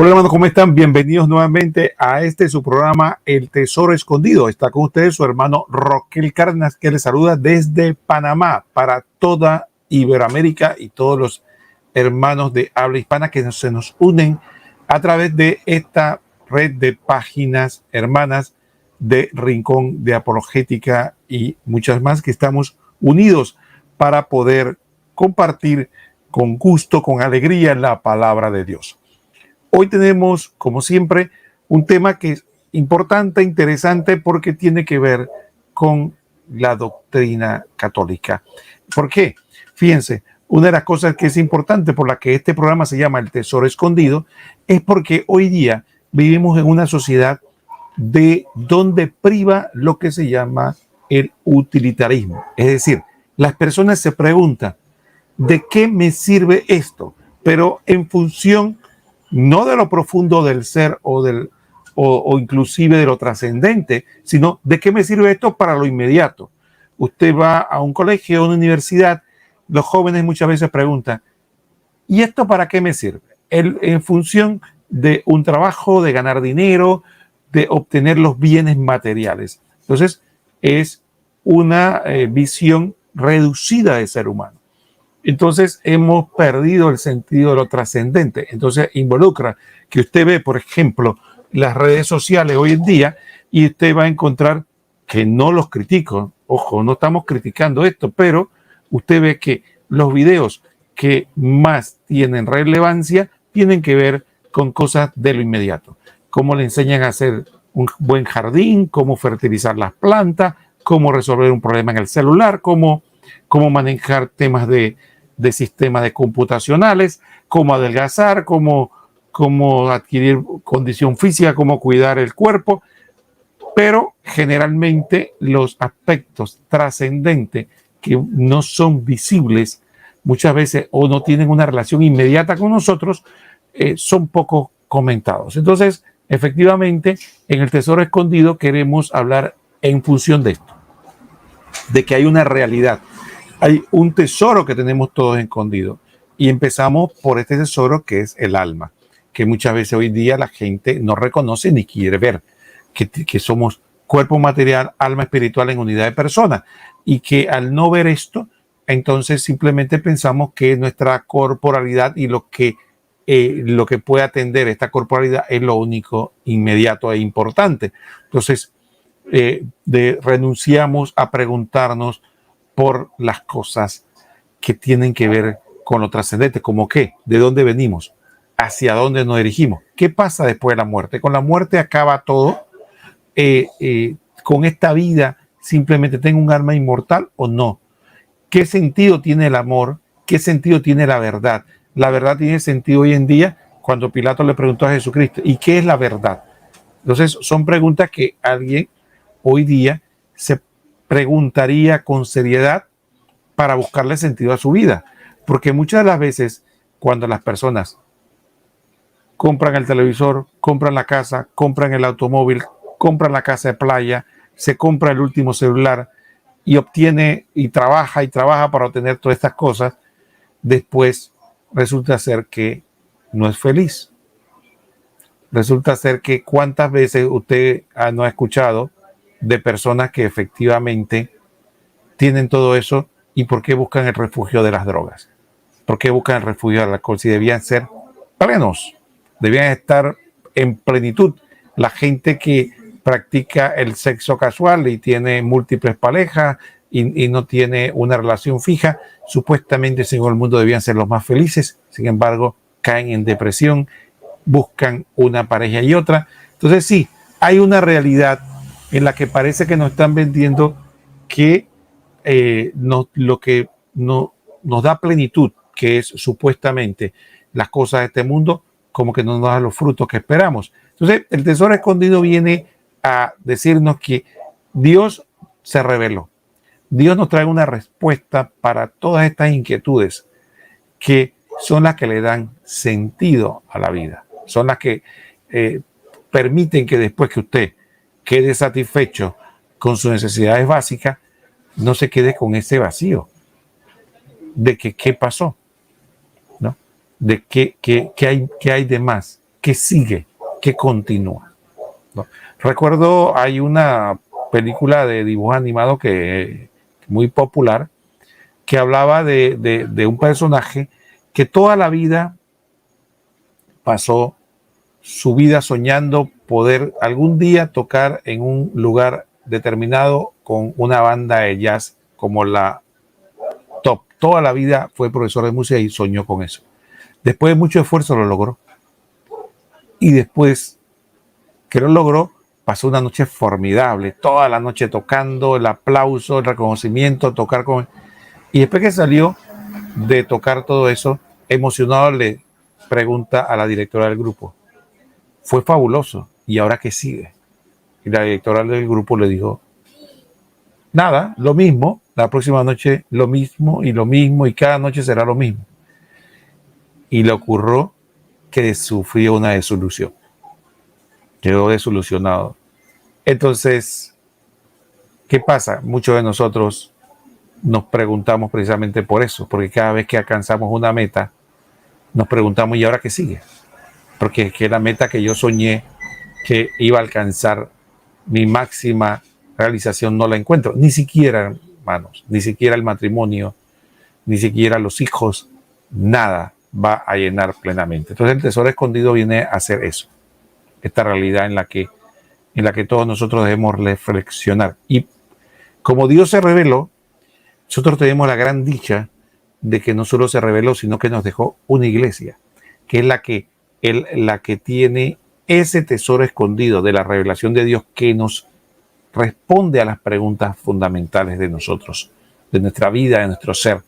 Hola hermanos, ¿cómo están? Bienvenidos nuevamente a su programa El Tesoro Escondido. Está con ustedes su hermano Roquel Cárdenas, que les saluda desde Panamá para toda Iberoamérica y todos los hermanos de habla hispana que se nos unen a través de esta red de páginas hermanas de Rincón de Apologética y muchas más, que estamos unidos para poder compartir con gusto, con alegría la palabra de Dios. Hoy tenemos, como siempre, un tema que es importante, interesante, porque tiene que ver con la doctrina católica. ¿Por qué? Fíjense, una de las cosas que es importante por la que este programa se llama El Tesoro Escondido es porque hoy día vivimos en una sociedad de donde priva lo que se llama el utilitarismo. Es decir, las personas se preguntan, ¿de qué me sirve esto? Pero en función no de lo profundo del ser o inclusive de lo trascendente, sino de qué me sirve esto para lo inmediato. Usted va a un colegio, a una universidad, los jóvenes muchas veces preguntan, ¿y esto para qué me sirve? En función de un trabajo, de ganar dinero, de obtener los bienes materiales. Entonces, es una visión reducida de ser humano. Entonces hemos perdido el sentido de lo trascendente. Entonces involucra que usted ve, por ejemplo, las redes sociales hoy en día y usted va a encontrar que no los critico. Ojo, no estamos criticando esto, pero usted ve que los videos que más tienen relevancia tienen que ver con cosas de lo inmediato. Cómo le enseñan a hacer un buen jardín, cómo fertilizar las plantas, cómo resolver un problema en el celular, cómo manejar temas de sistemas de computacionales, cómo adelgazar, cómo adquirir condición física, cómo cuidar el cuerpo, pero generalmente los aspectos trascendentes que no son visibles muchas veces o no tienen una relación inmediata con nosotros, son poco comentados. Entonces, efectivamente, en el Tesoro Escondido queremos hablar en función de esto, de que hay una realidad. Hay un tesoro que tenemos todos escondido y empezamos por este tesoro que es el alma, que muchas veces hoy día la gente no reconoce ni quiere ver, que somos cuerpo material, alma espiritual en unidad de persona, y que al no ver esto, entonces simplemente pensamos que nuestra corporalidad y lo que puede atender esta corporalidad es lo único inmediato e importante. Entonces renunciamos a preguntarnos por las cosas que tienen que ver con lo trascendente, como qué, de dónde venimos, hacia dónde nos dirigimos, qué pasa después de la muerte. Con la muerte acaba todo. Con esta vida simplemente tengo un alma inmortal o no. ¿Qué sentido tiene el amor? ¿Qué sentido tiene la verdad? La verdad tiene sentido hoy en día cuando Pilato le preguntó a Jesucristo, ¿y qué es la verdad? Entonces son preguntas que alguien hoy día se preguntaría con seriedad para buscarle sentido a su vida. Porque muchas de las veces cuando las personas compran el televisor, compran la casa, compran el automóvil, compran la casa de playa, se compra el último celular y obtiene y trabaja para obtener todas estas cosas, después resulta ser que no es feliz. Resulta ser que cuántas veces usted no ha escuchado de personas que efectivamente tienen todo eso y por qué buscan el refugio de las drogas, por qué buscan el refugio del alcohol, si debían ser plenos, debían estar en plenitud. La gente que practica el sexo casual y tiene múltiples parejas y no tiene una relación fija, supuestamente según el mundo debían ser los más felices, sin embargo caen en depresión, buscan una pareja y otra. Entonces sí, hay una realidad en la que parece que nos están vendiendo que lo que no, nos da plenitud, que es supuestamente las cosas de este mundo, como que no nos da los frutos que esperamos. Entonces, el Tesoro Escondido viene a decirnos que Dios se reveló. Dios nos trae una respuesta para todas estas inquietudes que son las que le dan sentido a la vida. Son las que permiten que después que usted quede satisfecho con sus necesidades básicas, no se quede con ese vacío de que qué pasó, ¿no? De qué hay de más, que sigue, que continúa, ¿no? Recuerdo, hay una película de dibujo animado que muy popular, que hablaba de un personaje que toda la vida pasó su vida soñando poder algún día tocar en un lugar determinado con una banda de jazz como la top. Toda la vida fue profesor de música y soñó con eso. Después de mucho esfuerzo lo logró. Y después que lo logró, pasó una noche formidable, toda la noche tocando, el aplauso, el reconocimiento, tocar con... Y después que salió de tocar todo eso, emocionado le pregunta a la directora del grupo: fue fabuloso, ¿y ahora qué sigue? Y la directora del grupo le dijo: nada, lo mismo, la próxima noche lo mismo, y cada noche será lo mismo. Y le ocurrió que sufrió una desilusión. Quedó desilusionado. Entonces, ¿qué pasa? Muchos de nosotros nos preguntamos precisamente por eso, porque cada vez que alcanzamos una meta, nos preguntamos: ¿y ahora qué sigue? Porque es que la meta que yo soñé que iba a alcanzar mi máxima realización no la encuentro. Ni siquiera, hermanos, ni siquiera el matrimonio, ni siquiera los hijos, nada va a llenar plenamente. Entonces el tesoro escondido viene a hacer eso, esta realidad en la que todos nosotros debemos reflexionar. Y como Dios se reveló, nosotros tenemos la gran dicha de que no solo se reveló, sino que nos dejó una iglesia, que es la que tiene ese tesoro escondido de la revelación de Dios, que nos responde a las preguntas fundamentales de nosotros, de nuestra vida, de nuestro ser,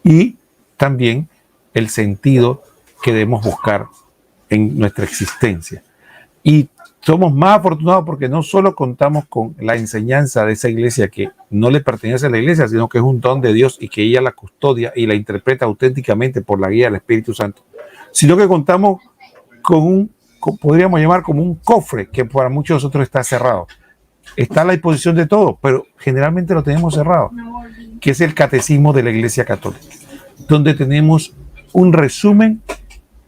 y también el sentido que debemos buscar en nuestra existencia. Y somos más afortunados porque no solo contamos con la enseñanza de esa iglesia, que no le pertenece a la iglesia, sino que es un don de Dios y que ella la custodia y la interpreta auténticamente por la guía del Espíritu Santo, sino que contamos con podríamos llamar como un cofre que para muchos de nosotros está cerrado. Está a la disposición de todos, pero generalmente lo tenemos cerrado, que es el Catecismo de la Iglesia Católica, donde tenemos un resumen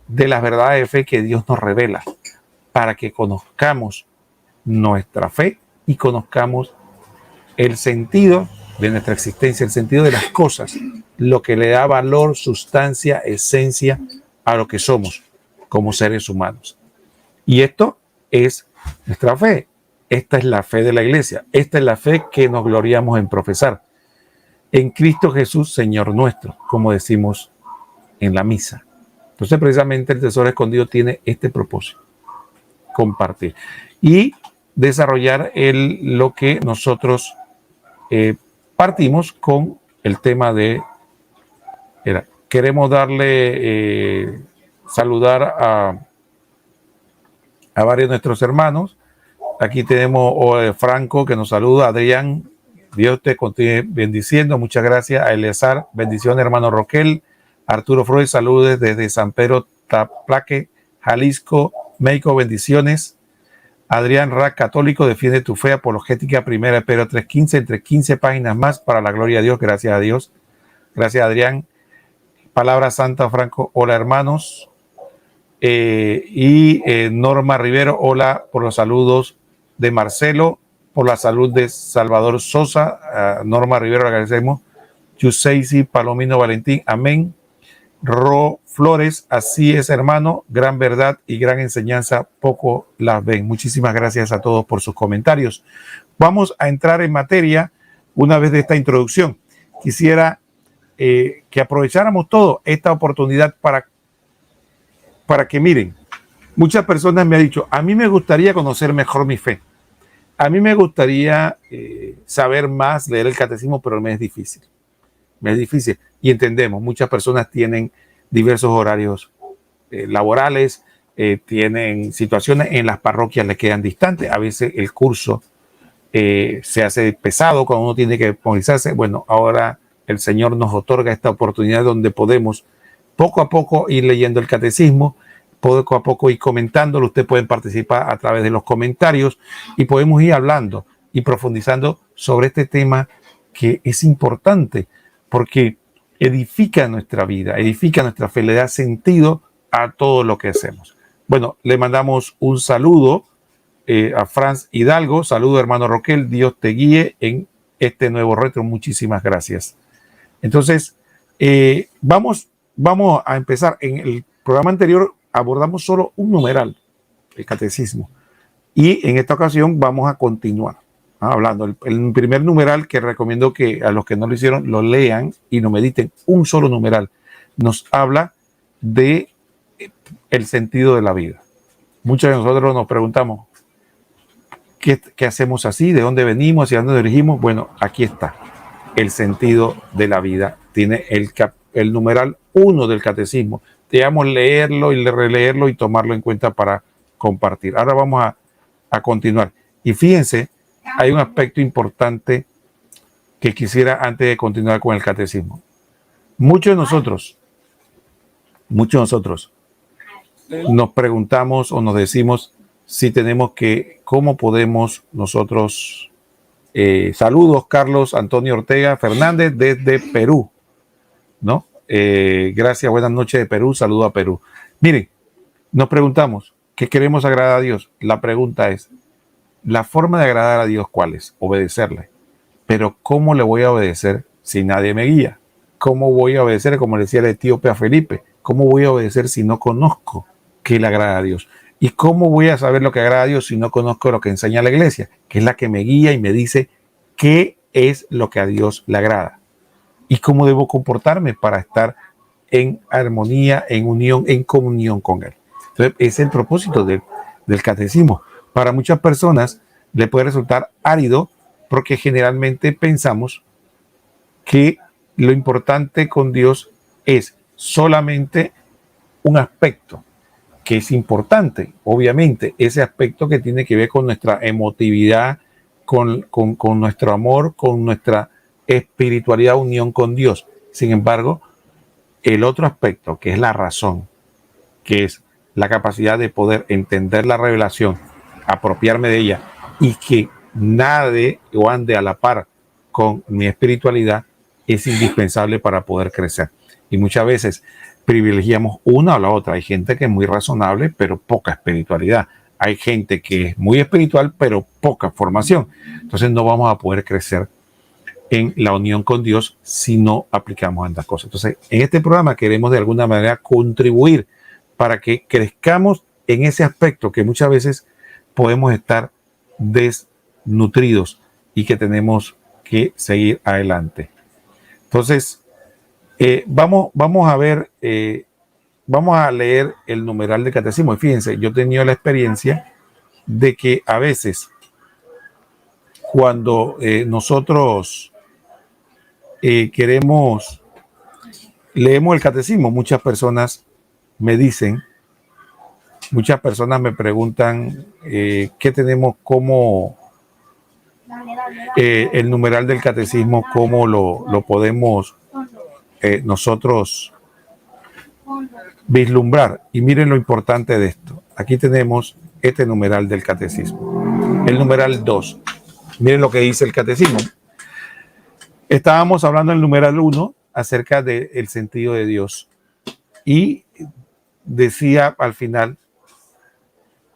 de las verdades de fe que Dios nos revela, para que conozcamos nuestra fe y conozcamos el sentido de nuestra existencia, el sentido de las cosas, lo que le da valor, sustancia, esencia a lo que somos como seres humanos. Y esto es nuestra fe. Esta es la fe de la iglesia. Esta es la fe que nos gloriamos en profesar. En Cristo Jesús, Señor nuestro, como decimos en la misa. Entonces, precisamente el tesoro escondido tiene este propósito: compartir y desarrollar lo que nosotros partimos con el tema de... queremos darle, saludar a varios de nuestros hermanos. Aquí tenemos Franco, que nos saluda. Adrián, Dios te continúe bendiciendo. Muchas gracias. A Eleazar, bendiciones, hermano Roquel. Arturo Freud, saludes desde San Pedro Taplaque, Jalisco. México, bendiciones. Adrián Ra, católico, defiende tu fe, apologética, 1 Pedro 3:15, entre 15 páginas más para la gloria de Dios. Gracias a Dios. Gracias, Adrián. Palabra Santa, Franco, hola hermanos. Norma Rivero, hola, por los saludos de Marcelo, por la salud de Salvador Sosa. Norma Rivero, le agradecemos. Yuseisi Palomino Valentín, amén. Ro Flores, así es, hermano, gran verdad y gran enseñanza, poco las ven. Muchísimas gracias a todos por sus comentarios. Vamos a entrar en materia una vez de esta introducción. Quisiera que aprovecháramos todo esta oportunidad para que miren, muchas personas me han dicho: a mí me gustaría conocer mejor mi fe, a mí me gustaría saber más, leer el catecismo, pero me es difícil. Me es difícil. Y entendemos, muchas personas tienen diversos horarios laborales, tienen situaciones en las parroquias, les quedan distantes. A veces el curso se hace pesado cuando uno tiene que movilizarse. Bueno, ahora el Señor nos otorga esta oportunidad donde podemos poco a poco ir leyendo el catecismo, poco a poco ir comentándolo. Ustedes pueden participar a través de los comentarios y podemos ir hablando y profundizando sobre este tema, que es importante porque edifica nuestra vida, edifica nuestra fe, le da sentido a todo lo que hacemos. Bueno, le mandamos un saludo a Franz Hidalgo. Saludo, hermano Roquel. Dios te guíe en este nuevo reto. Muchísimas gracias. Entonces, vamos a empezar. En el programa anterior abordamos solo un numeral, el catecismo. Y en esta ocasión vamos a continuar hablando. El primer numeral que recomiendo que a los que no lo hicieron lo lean y lo mediten. Un solo numeral nos habla de el sentido de la vida. Muchos de nosotros nos preguntamos, ¿qué hacemos así? ¿De dónde venimos? ¿Hacia dónde nos dirigimos? Bueno, aquí está. El sentido de la vida. Tiene el numeral 1 del catecismo. Debemos leerlo y releerlo y tomarlo en cuenta para compartir. Ahora vamos a continuar. Y fíjense, hay un aspecto importante que quisiera antes de continuar con el catecismo. Muchos de nosotros nos preguntamos o nos decimos si tenemos cómo podemos nosotros. Saludos, Carlos Antonio Ortega Fernández desde Perú, ¿no? Gracias, buenas noches de Perú, saludo a Perú. Miren, nos preguntamos, ¿qué queremos agradar a Dios? La pregunta es, ¿la forma de agradar a Dios cuál es? Obedecerle. Pero ¿cómo le voy a obedecer si nadie me guía? ¿Cómo voy a obedecer, como le decía el etíope a Felipe? ¿Cómo voy a obedecer si no conozco qué le agrada a Dios? ¿Y cómo voy a saber lo que agrada a Dios si no conozco lo que enseña la iglesia? Que es la que me guía y me dice qué es lo que a Dios le agrada. Y cómo debo comportarme para estar en armonía, en unión, en comunión con Él. Entonces, es el propósito del catecismo. Para muchas personas le puede resultar árido porque generalmente pensamos que lo importante con Dios es solamente un aspecto que es importante, obviamente, ese aspecto que tiene que ver con nuestra emotividad, con nuestro amor, con nuestra espiritualidad, unión con Dios. Sin embargo, el otro aspecto, que es la razón, que es la capacidad de poder entender la revelación, apropiarme de ella y que nade o ande a la par con mi espiritualidad, es indispensable para poder crecer. Y muchas veces privilegiamos una o la otra. Hay gente que es muy razonable, pero poca espiritualidad. Hay gente que es muy espiritual, pero poca formación. Entonces no vamos a poder crecer en la unión con Dios si no aplicamos estas cosas. Entonces, en este programa queremos de alguna manera contribuir para que crezcamos en ese aspecto que muchas veces podemos estar desnutridos y que tenemos que seguir adelante. Entonces, vamos a ver, vamos a leer el numeral del catecismo. Y fíjense, yo he tenido la experiencia de que a veces cuando nosotros leemos el catecismo, muchas personas me dicen, muchas personas me preguntan qué tenemos como el numeral del catecismo, cómo lo podemos nosotros vislumbrar. Y miren lo importante de esto. Aquí tenemos este numeral del catecismo. El numeral 2. Miren lo que dice el catecismo. Estábamos hablando en el numeral 1 acerca del sentido de Dios. Y decía al final,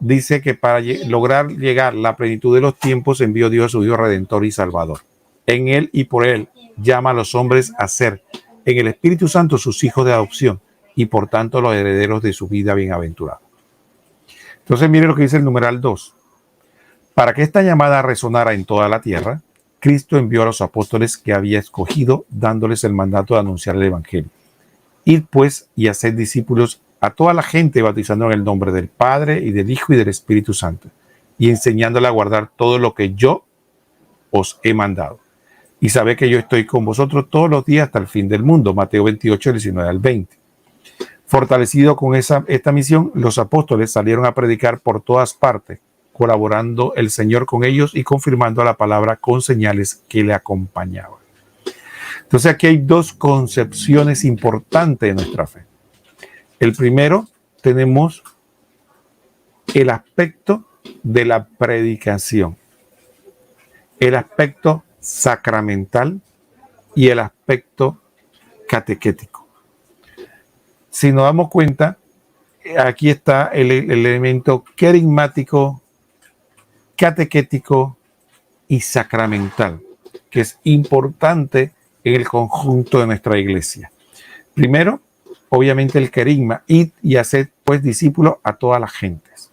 dice que para lograr llegar a la plenitud de los tiempos envió Dios a su Hijo Redentor y Salvador. En Él y por Él llama a los hombres a ser en el Espíritu Santo sus hijos de adopción y por tanto los herederos de su vida bienaventurada. Entonces mire lo que dice el numeral 2. Para que esta llamada resonara en toda la tierra, Cristo envió a los apóstoles que había escogido, dándoles el mandato de anunciar el Evangelio. Id pues y haced discípulos a toda la gente, bautizando en el nombre del Padre y del Hijo y del Espíritu Santo, y enseñándoles a guardar todo lo que yo os he mandado. Y sabed que yo estoy con vosotros todos los días hasta el fin del mundo. Mateo 28, 19 al 20. Fortalecido con esta misión, los apóstoles salieron a predicar por todas partes, colaborando el Señor con ellos y confirmando la palabra con señales que le acompañaban. Entonces aquí hay dos concepciones importantes de nuestra fe. El primero, tenemos el aspecto de la predicación, el aspecto sacramental y el aspecto catequético. Si nos damos cuenta, aquí está el elemento querigmático, catequético y sacramental, que es importante en el conjunto de nuestra iglesia. Primero, obviamente el querigma, id y hacer pues discípulos a todas las gentes.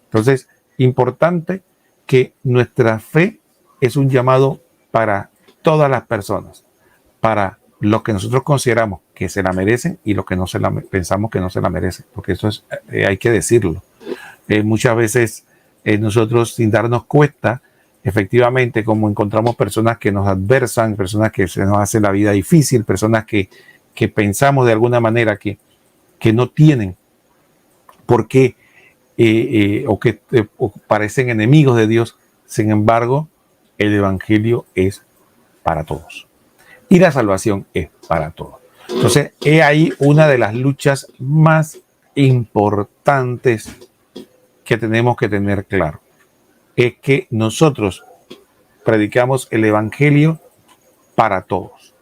Entonces, importante que nuestra fe es un llamado para todas las personas, para los que nosotros consideramos que se la merecen y los que no se la pensamos que no se la merecen, porque eso es, hay que decirlo. Muchas veces nosotros sin darnos cuenta, efectivamente, como encontramos personas que nos adversan, personas que se nos hace la vida difícil, personas que pensamos de alguna manera que no tienen por qué o parecen enemigos de Dios. Sin embargo, el evangelio es para todos y la salvación es para todos. Entonces, he ahí una de las luchas más importantes que tenemos que tener claro. Es que nosotros predicamos el evangelio para todos.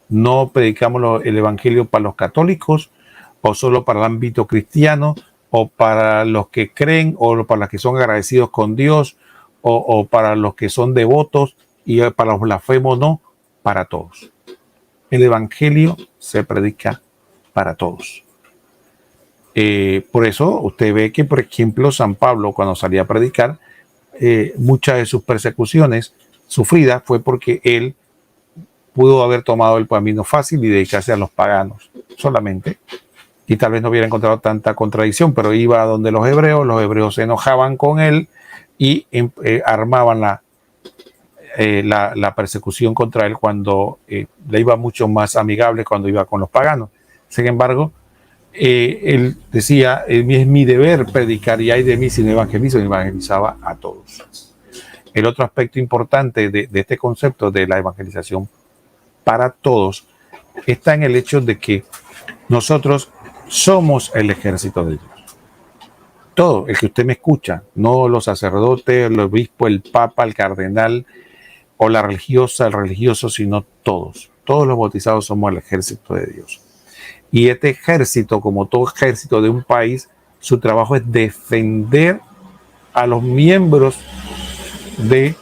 No predicamos el evangelio para los católicos o solo para el ámbito cristiano o para los que creen o para los que son agradecidos con Dios o para los que son devotos y para los blasfemos, no, para todos. El evangelio se predica para todos. Por eso usted ve que, por ejemplo, San Pablo, cuando salía a predicar, muchas de sus persecuciones sufridas fue porque él pudo haber tomado el camino fácil y dedicarse a los paganos solamente, y tal vez no hubiera encontrado tanta contradicción, pero iba a donde los hebreos se enojaban con él y armaban la persecución contra él cuando le iba mucho más amigable cuando iba con los paganos. Sin embargo, él decía, es mi deber predicar y hay de mí si no evangelizo, y evangelizaba a todos. El otro aspecto importante de este concepto de la evangelización para todos está en el hecho de que nosotros somos el ejército de Dios. Todo, el que usted me escucha, no los sacerdotes, el obispo, el papa, el cardenal o la religiosa, el religioso, sino todos. Todos los bautizados somos el ejército de Dios. Y este ejército, como todo ejército de un país, su trabajo es defender a los miembros de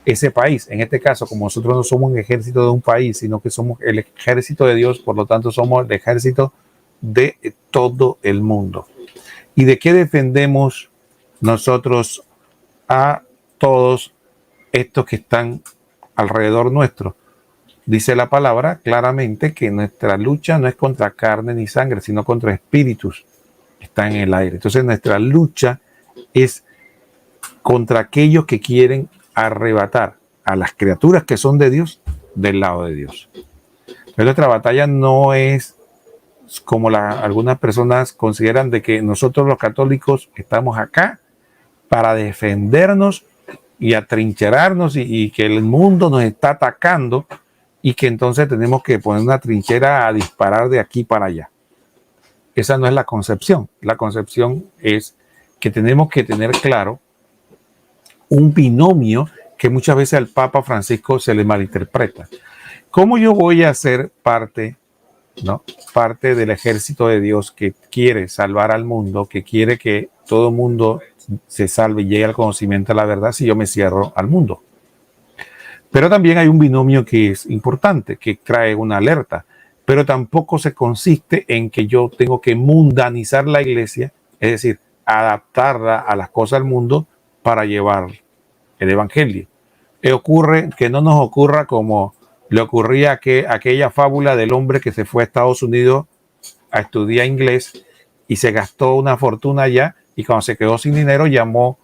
ese país. En este caso, como nosotros no somos un ejército de un país, sino que somos el ejército de Dios, por lo tanto somos el ejército de todo el mundo. ¿Y de qué defendemos nosotros a todos estos que están alrededor nuestro? Dice la palabra claramente que nuestra lucha no es contra carne ni sangre, sino contra espíritus que están en el aire. Entonces nuestra lucha es contra aquellos que quieren arrebatar a las criaturas que son de Dios del lado de Dios. Pero nuestra batalla no es como algunas personas consideran, de que nosotros los católicos estamos acá para defendernos y atrincherarnos y que el mundo nos está atacando y que entonces tenemos que poner una trinchera a disparar de aquí para allá. Esa no es la concepción. La concepción es que tenemos que tener claro un binomio que muchas veces al Papa Francisco se le malinterpreta. ¿Cómo yo voy a ser parte del ejército de Dios que quiere salvar al mundo, que quiere que todo el mundo se salve y llegue al conocimiento de la verdad, si yo me cierro al mundo? Pero también hay un binomio que es importante, que trae una alerta, pero tampoco se consiste en que yo tengo que mundanizar la iglesia, es decir, adaptarla a las cosas del mundo para llevar el evangelio. Ocurre que no nos ocurra como le ocurría aquella fábula del hombre que se fue a Estados Unidos a estudiar inglés y se gastó una fortuna allá, y cuando se quedó sin dinero llamó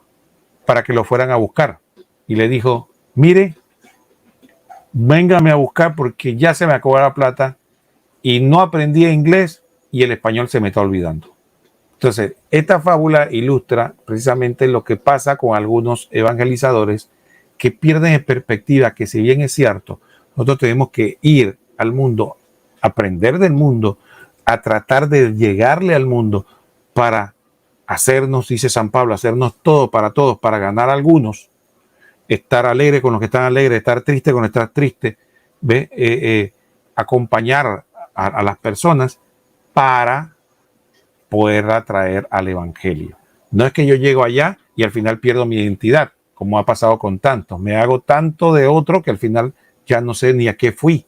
para que lo fueran a buscar y le dijo: mire, véngame a buscar porque ya se me acabó la plata y no aprendí inglés y el español se me está olvidando. Entonces, esta fábula ilustra precisamente lo que pasa con algunos evangelizadores que pierden en perspectiva que, si bien es cierto, nosotros tenemos que ir al mundo, aprender del mundo, a tratar de llegarle al mundo para hacernos, dice San Pablo, hacernos todo para todos, para ganar a algunos, estar alegre con los que están alegres, estar triste con los que están tristes, acompañar a las personas para poder atraer al evangelio. No es que yo llego allá y al final pierdo mi identidad, como ha pasado con tantos. Me hago tanto de otro que al final ya no sé ni a qué fui,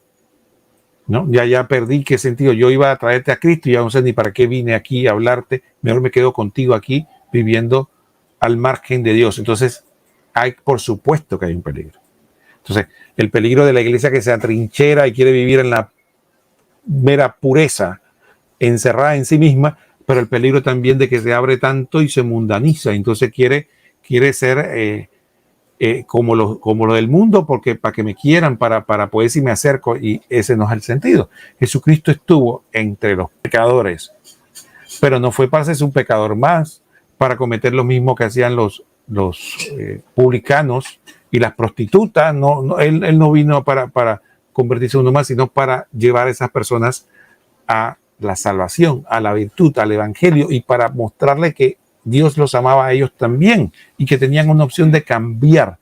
¿no? Ya perdí qué sentido. Yo iba a traerte a Cristo y ya no sé ni para qué vine aquí a hablarte. Mejor me quedo contigo aquí viviendo al margen de Dios. Entonces, por supuesto que hay un peligro. Entonces, el peligro de la iglesia que se atrinchera y quiere vivir en la mera pureza, encerrada en sí misma, pero el peligro también de que se abre tanto y se mundaniza. Entonces quiere ser como lo del mundo, porque para que me quieran, para poder si me acerco, y ese no es el sentido. Jesucristo estuvo entre los pecadores, pero no fue para ser un pecador más, para cometer lo mismo que hacían los publicanos y las prostitutas. Él no vino para convertirse en uno más, sino para llevar a esas personas a la salvación, a la virtud, al evangelio, y para mostrarle que Dios los amaba a ellos también y que tenían una opción de cambiar.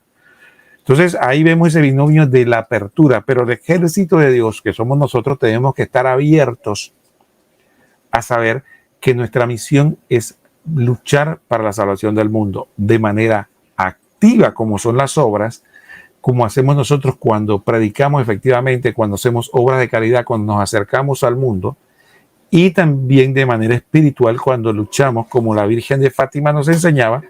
Entonces ahí vemos ese binomio de la apertura, pero el ejército de Dios, que somos nosotros, tenemos que estar abiertos a saber que nuestra misión es luchar para la salvación del mundo de manera activa, como son las obras, como hacemos nosotros cuando predicamos efectivamente, cuando hacemos obras de caridad, cuando nos acercamos al mundo, y también de manera espiritual cuando luchamos, como la Virgen de Fátima nos enseñaba,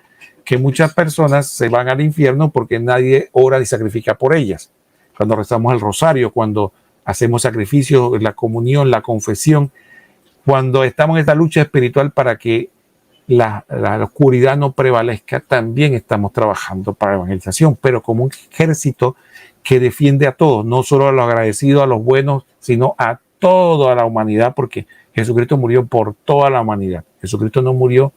que muchas personas se van al infierno porque nadie ora ni sacrifica por ellas. Cuando rezamos el rosario, cuando hacemos sacrificios, la comunión, la confesión, cuando estamos en esta lucha espiritual para que la oscuridad no prevalezca, también estamos trabajando para la evangelización, pero como un ejército que defiende a todos, no solo a los agradecidos, a los buenos, sino a toda la humanidad, porque Jesucristo murió por toda la humanidad. Jesucristo no murió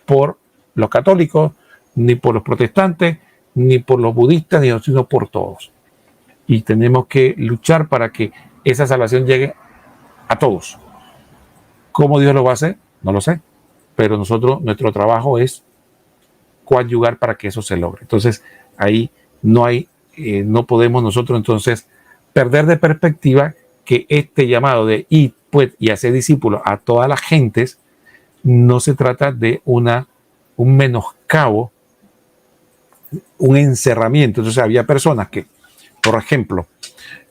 por los católicos, ni por los protestantes, ni por los budistas, sino por todos. Y tenemos que luchar para que esa salvación llegue a todos. ¿Cómo Dios lo va a hacer? No lo sé. Pero nuestro trabajo es coadyuvar para que eso se logre. Entonces, ahí no podemos nosotros entonces perder de perspectiva que este llamado de ir pues, y hacer discípulos a todas las gentes no se trata de un menoscabo, un encerramiento. Entonces había personas que, por ejemplo,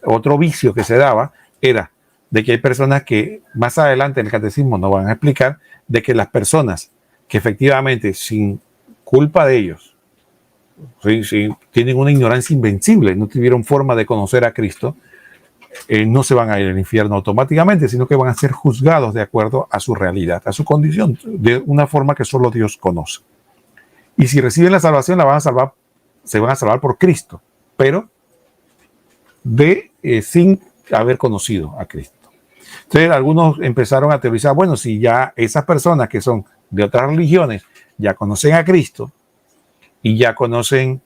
otro vicio que se daba era de que hay personas que más adelante en el catecismo nos van a explicar de que las personas que efectivamente sin culpa de ellos, sí, tienen una ignorancia invencible, no tuvieron forma de conocer a Cristo, no se van a ir al infierno automáticamente, sino que van a ser juzgados de acuerdo a su realidad, a su condición, de una forma que solo Dios conoce. Y si reciben la salvación, se van a salvar por Cristo, pero sin haber conocido a Cristo. Entonces algunos empezaron a teorizar, bueno, si ya esas personas que son de otras religiones ya conocen a Cristo y ya conocen,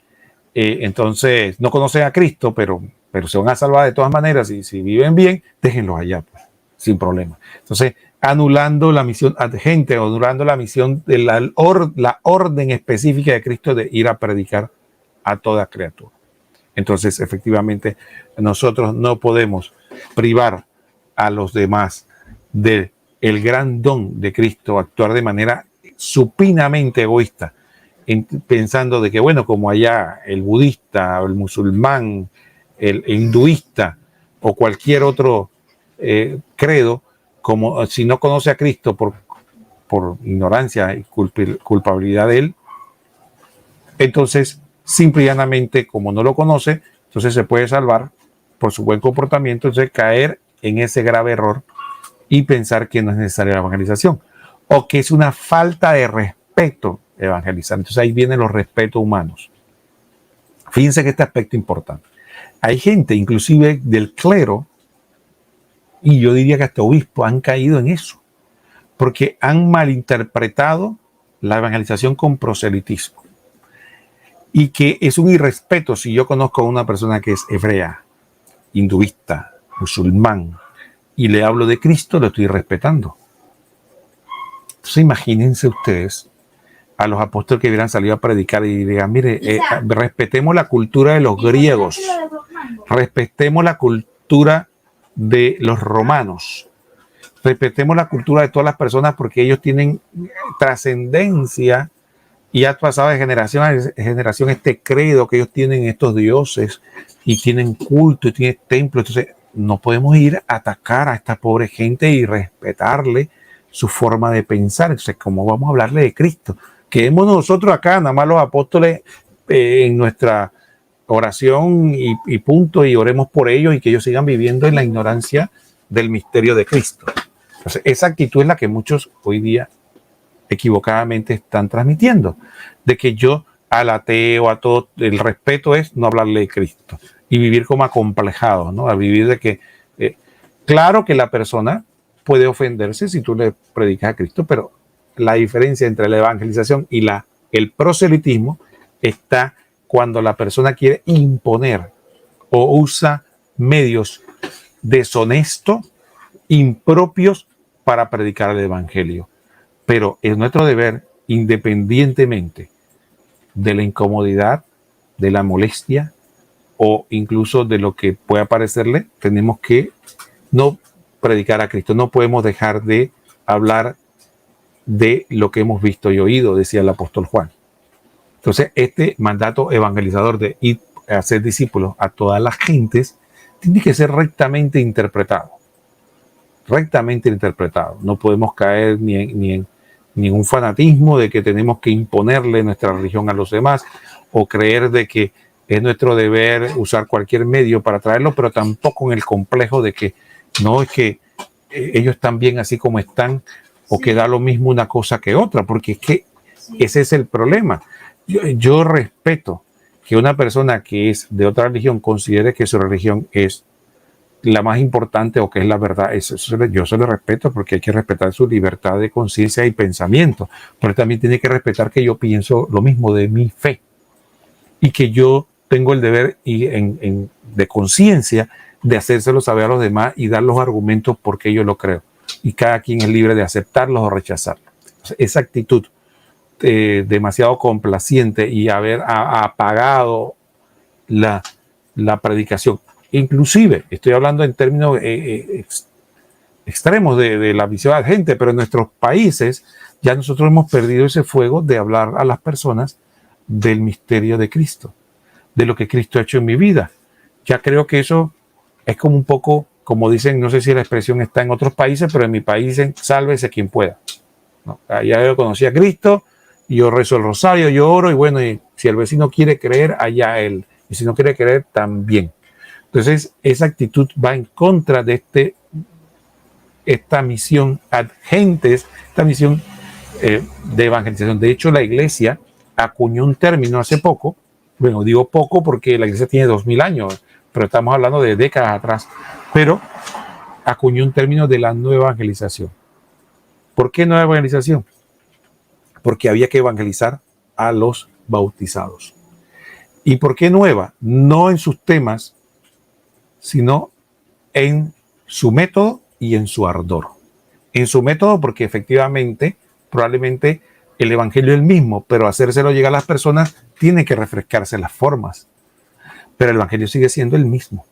entonces no conocen a Cristo, pero se van a salvar de todas maneras, y si viven bien, déjenlos allá, pues, sin problema. Entonces, anulando la misión anulando la misión de la orden específica de Cristo de ir a predicar a toda criatura. Entonces, efectivamente, nosotros no podemos privar a los demás del gran don de Cristo, actuar de manera supinamente egoísta, pensando de que, bueno, como allá el budista, el musulmán, el hinduista o cualquier otro credo, como si no conoce a Cristo por ignorancia y culpabilidad de él, entonces simple y llanamente, como no lo conoce, entonces se puede salvar por su buen comportamiento, entonces caer en ese grave error y pensar que no es necesaria la evangelización o que es una falta de respeto evangelizar. Entonces ahí vienen los respetos humanos. Fíjense que este aspecto es importante. Hay gente, inclusive del clero, y yo diría que hasta obispos han caído en eso, porque han malinterpretado la evangelización con proselitismo. Y que es un irrespeto si yo conozco a una persona que es hebrea, hinduista, musulmán, y le hablo de Cristo, lo estoy respetando. Entonces imagínense ustedes a los apóstoles que hubieran salido a predicar y digan, mire, respetemos la cultura de los griegos, respetemos la cultura de los romanos, respetemos la cultura de todas las personas porque ellos tienen trascendencia y ha pasado de generación a generación este credo que ellos tienen, estos dioses, y tienen culto y tienen templo. Entonces no podemos ir a atacar a esta pobre gente y respetarle su forma de pensar. Entonces, ¿cómo vamos a hablarle de Cristo? Quedemos nosotros acá, nada más los apóstoles, en nuestra oración y punto, y oremos por ellos y que ellos sigan viviendo en la ignorancia del misterio de Cristo. Entonces, esa actitud es la que muchos hoy día equivocadamente están transmitiendo, de que yo al ateo, a todo, el respeto es no hablarle de Cristo y vivir como acomplejado, ¿no? A vivir de que, claro que la persona puede ofenderse si tú le predicas a Cristo, pero la diferencia entre la evangelización y el proselitismo está cuando la persona quiere imponer o usa medios deshonestos, impropios para predicar el evangelio. Pero es nuestro deber, independientemente de la incomodidad, de la molestia o incluso de lo que pueda parecerle, tenemos que no predicar a Cristo. No podemos dejar de hablar de lo que hemos visto y oído, decía el apóstol Juan. Entonces, este mandato evangelizador de ir a hacer discípulos a todas las gentes tiene que ser rectamente interpretado. Rectamente interpretado. No podemos caer ni en un fanatismo de que tenemos que imponerle nuestra religión a los demás o creer de que es nuestro deber usar cualquier medio para traerlo, pero tampoco en el complejo de que no es que ellos están bien así como están o que da lo mismo una cosa que otra, porque es que ese es el problema. Yo respeto que una persona que es de otra religión considere que su religión es la más importante o que es la verdad. Yo se lo respeto porque hay que respetar su libertad de conciencia y pensamiento, pero también tiene que respetar que yo pienso lo mismo de mi fe y que yo tengo el deber de conciencia de hacérselo saber a los demás y dar los argumentos por qué yo lo creo. Y cada quien es libre de aceptarlos o rechazarlos. Esa actitud demasiado complaciente y haber apagado la predicación. Inclusive, estoy hablando en términos extremos de la visión de la gente, pero en nuestros países ya nosotros hemos perdido ese fuego de hablar a las personas del misterio de Cristo, de lo que Cristo ha hecho en mi vida. Ya creo que eso es como un poco, como dicen, no sé si la expresión está en otros países, pero en mi país dicen, sálvese quien pueda. ¿No? Ya yo conocí a Cristo, y yo rezo el rosario, yo oro, y bueno, y si el vecino quiere creer, allá él. Y si no quiere creer, también. Entonces, esa actitud va en contra de esta misión ad gentes, esta misión de evangelización. De hecho, la iglesia acuñó un término hace poco, bueno, digo poco porque la iglesia tiene 2000 años, pero estamos hablando de décadas atrás, pero acuñó un término de la nueva evangelización. ¿Por qué nueva evangelización? Porque había que evangelizar a los bautizados. ¿Y por qué nueva? No en sus temas, sino en su método y en su ardor. En su método porque efectivamente, probablemente el evangelio es el mismo, pero hacérselo llegar a las personas tiene que refrescarse las formas. Pero el evangelio sigue siendo el mismo.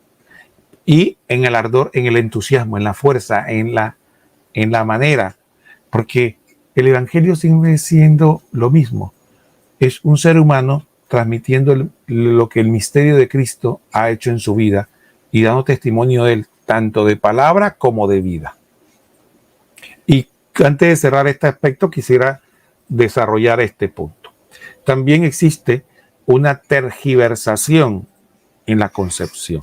Y en el ardor, en el entusiasmo, en la fuerza, en la manera, porque el evangelio sigue siendo lo mismo. Es un ser humano transmitiendo lo que el misterio de Cristo ha hecho en su vida y dando testimonio de él, tanto de palabra como de vida. Y antes de cerrar este aspecto, quisiera desarrollar este punto. También existe una tergiversación en la concepción.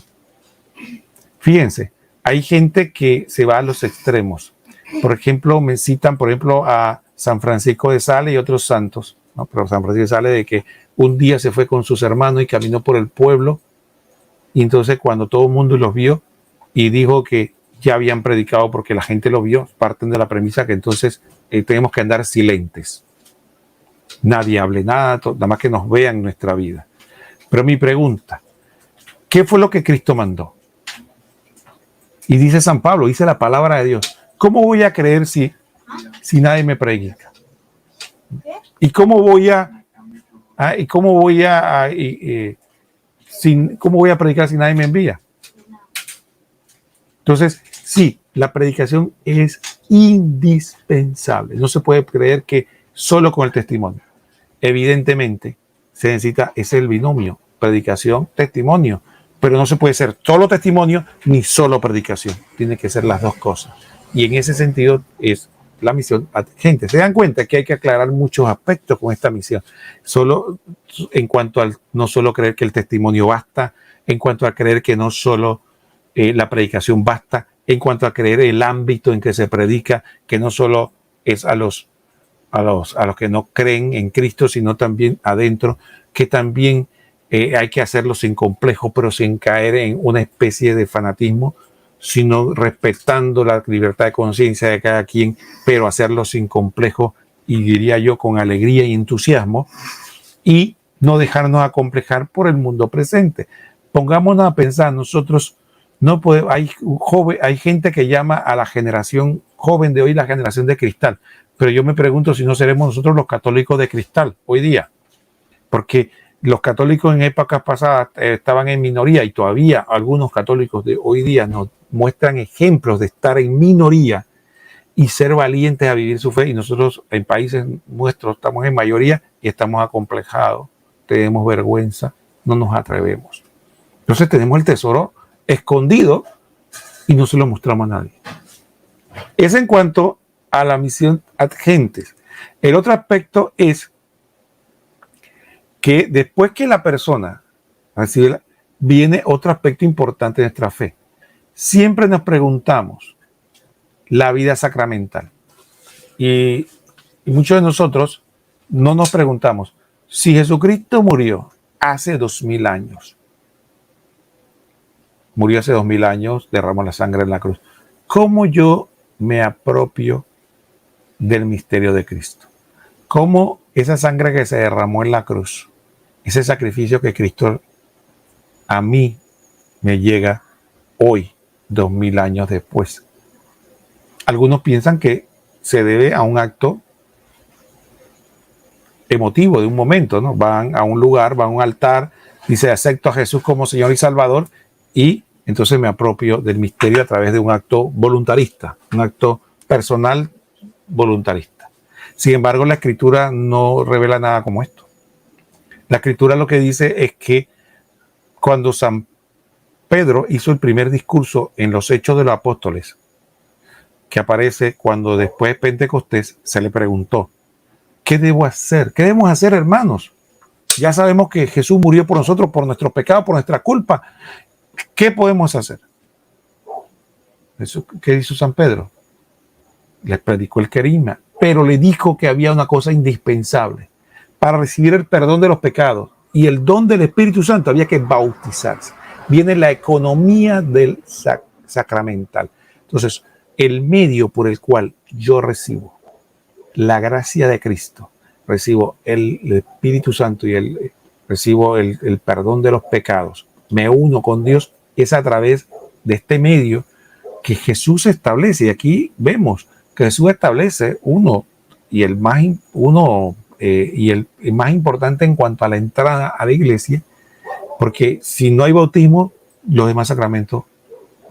Fíjense, hay gente que se va a los extremos. Por ejemplo, me citan, por ejemplo, a San Francisco de Sales y otros santos, ¿no? Pero San Francisco de Sales, de que un día se fue con sus hermanos y caminó por el pueblo, y entonces cuando todo el mundo los vio y dijo que ya habían predicado porque la gente lo vio, parten de la premisa que entonces tenemos que andar silentes. Nadie hable nada, nada más que nos vean nuestra vida. Pero mi pregunta, ¿qué fue lo que Cristo mandó? Y dice San Pablo, dice la palabra de Dios, ¿cómo voy a creer si nadie me predica? ¿Y cómo voy a predicar si nadie me envía? Entonces, sí, la predicación es indispensable. No se puede creer que solo con el testimonio. Evidentemente, se necesita, es el binomio, predicación, testimonio, pero no se puede ser solo testimonio ni solo predicación. Tiene que ser las dos cosas. Y en ese sentido es la misión. Gente, se dan cuenta que hay que aclarar muchos aspectos con esta misión. Solo en cuanto al no solo creer que el testimonio basta, en cuanto a creer que no solo la predicación basta, en cuanto a creer el ámbito en que se predica, que no solo es a los que no creen en Cristo, sino también adentro, que también hay que hacerlo sin complejo, pero sin caer en una especie de fanatismo, sino respetando la libertad de conciencia de cada quien, pero hacerlo sin complejo y diría yo con alegría y entusiasmo, y no dejarnos acomplejar por el mundo presente. Pongámonos a pensar, nosotros no podemos, hay gente que llama a la generación joven de hoy la generación de cristal, pero yo me pregunto si no seremos nosotros los católicos de cristal hoy día, porque los católicos en épocas pasadas estaban en minoría y todavía algunos católicos de hoy día nos muestran ejemplos de estar en minoría y ser valientes a vivir su fe, y nosotros en países nuestros estamos en mayoría y estamos acomplejados, tenemos vergüenza, no nos atrevemos. Entonces tenemos el tesoro escondido y no se lo mostramos a nadie. Es en cuanto a la misión ad gentes. El otro aspecto es que después que la persona recibe, viene otro aspecto importante de nuestra fe. Siempre nos preguntamos la vida sacramental. Y muchos de nosotros no nos preguntamos si Jesucristo murió hace 2000 años. Murió hace 2000 años, derramó la sangre en la cruz. ¿Cómo yo me apropio del misterio de Cristo? ¿Cómo esa sangre que se derramó en la cruz, ese sacrificio que Cristo a mí me llega hoy, 2000 años después? Algunos piensan que se debe a un acto emotivo de un momento, ¿no? Van a un lugar, van a un altar, dice acepto a Jesús como Señor y Salvador, y entonces me apropio del misterio a través de un acto voluntarista, un acto personal voluntarista. Sin embargo, la Escritura no revela nada como esto. La Escritura lo que dice es que cuando San Pedro hizo el primer discurso en los Hechos de los Apóstoles, que aparece cuando después de Pentecostés, se le preguntó, ¿qué debo hacer? ¿Qué debemos hacer, hermanos? Ya sabemos que Jesús murió por nosotros, por nuestros pecados, por nuestra culpa. ¿Qué podemos hacer? Eso, ¿qué hizo San Pedro? Les predicó el querigma, pero le dijo que había una cosa indispensable. Para recibir el perdón de los pecados y el don del Espíritu Santo había que bautizarse. Viene la economía del sacramental. Entonces, el medio por el cual yo recibo la gracia de Cristo, recibo el Espíritu Santo y recibo el perdón de los pecados, me uno con Dios, es a través de este medio que Jesús establece. Y aquí vemos que Jesús establece el más importante en cuanto a la entrada a la iglesia, porque si no hay bautismo, los demás sacramentos